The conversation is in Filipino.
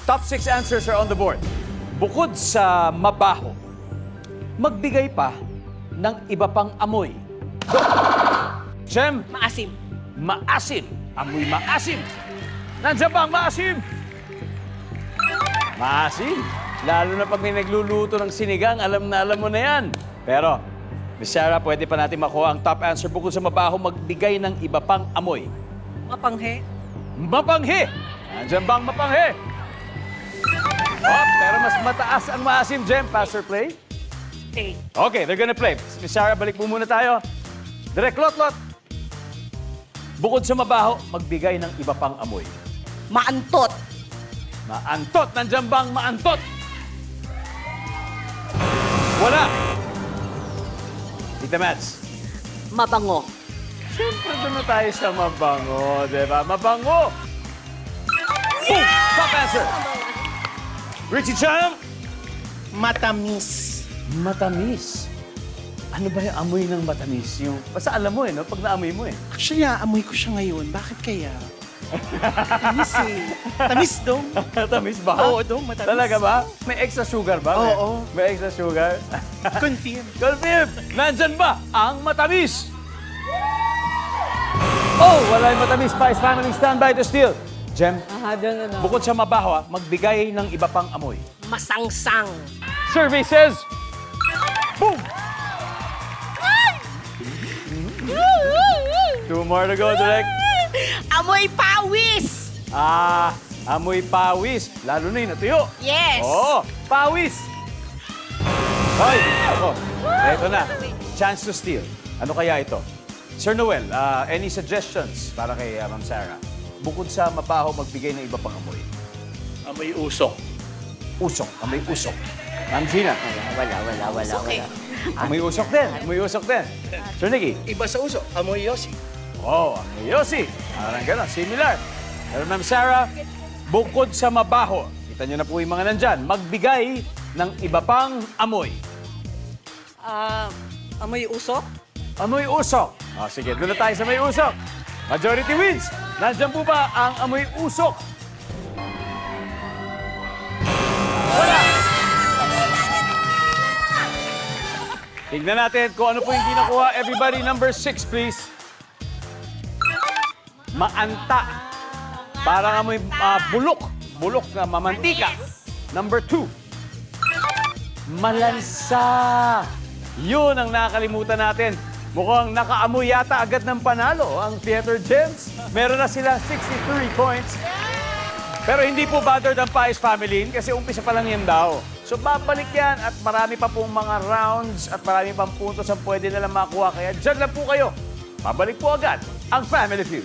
Top 6 answers are on the board. Bukod sa mabaho, magbigay pa ng iba pang amoy. Go! Jem, Maasim. maasim. Amoy maasim. Nandiyan ba ang maasim? Maasim. Lalo na pag may nagluluto ng sinigang, alam na alam mo na yan. Pero, Miss Sarah, pwede pa natin makuha ang top answer. Bukod sa mabaho, magbigay ng iba pang amoy. Mapanghe. Mapanghi! Nandiyan ba ang mapanghi? Oh, pero mas mataas ang maasim, Jem. Pass or play? Take. Okay, they're gonna play. Miss Sarah, balik mo muna tayo. Direk, lot. Bukod sa mabaho, magbigay ng iba pang amoy. Maantot. Maantot! Nandiyan ba ang maantot? Wala! Tita Mads, Mabango. siyempre doon na tayo sa mabango, di ba? Mabango! Boom! Top answer! Richie Chang! Matamis. Matamis. Ano ba yung amoy ng matamis? Yung, basta alam mo no? Pag naamoy mo Actually, amoy ko siya ngayon. Bakit kaya? Tamis eh. Tamis dong. Matamis ba? Oo, dong, matamis. Talaga ba? May extra sugar ba? Oo. May extra sugar? Confirm. Confirm! Nandyan ba ang matamis? Oh, wala yung matamis. Spice Family, stand by to steal. Jem, Doon na. bukod sa mabaho, magbigay ng iba pang amoy. Masangsang. Survey says, boom! Two more to go, Direk. Amoy pawis. Amoy pawis. Lalo na yung natuyo. Yes. Oo, pawis. Hoy, ako. Ito na. Chance to steal. Ano kaya ito? Sir Noel, any suggestions para kay Ma'am Sarah? Bukod sa mabaho, magbigay ng iba pang amoy. Amoy usok. Usok. Amoy usok. Ma'am Gina. Wala. Amoy usok din. Amoy usok din. Sir Nicky. Iba sa usok, amoy yosi. Oh, amoy Yossi. Parang gano'n. Similar. Pero Ma'am Sarah, bukod sa mabaho, kita nyo na po yung mga nandyan, magbigay ng iba pang amoy. Amoy usok. Amoy usok. Sige, doon na tayo sa may usok. Majority wins. Nandyan po ba ang amoy usok? Wala. Tignan natin kung ano po yung nakuha. Everybody, number 6, please. Maanta. Parang amoy bulok. Bulok na mamantika. Number 2. Malansa. Yun ang nakakalimutan natin. Mukhang nakaamoy yata agad ng panalo ang Theater Gems. Meron na sila 63 points. Pero hindi po bothered ang Pies family kasi umpisa pa lang yan daw. So babalik yan at marami pa pong mga rounds at marami pang puntos ang pwede nilang makuha. Kaya dyan lang po kayo. Babalik po agad ang Family Feud.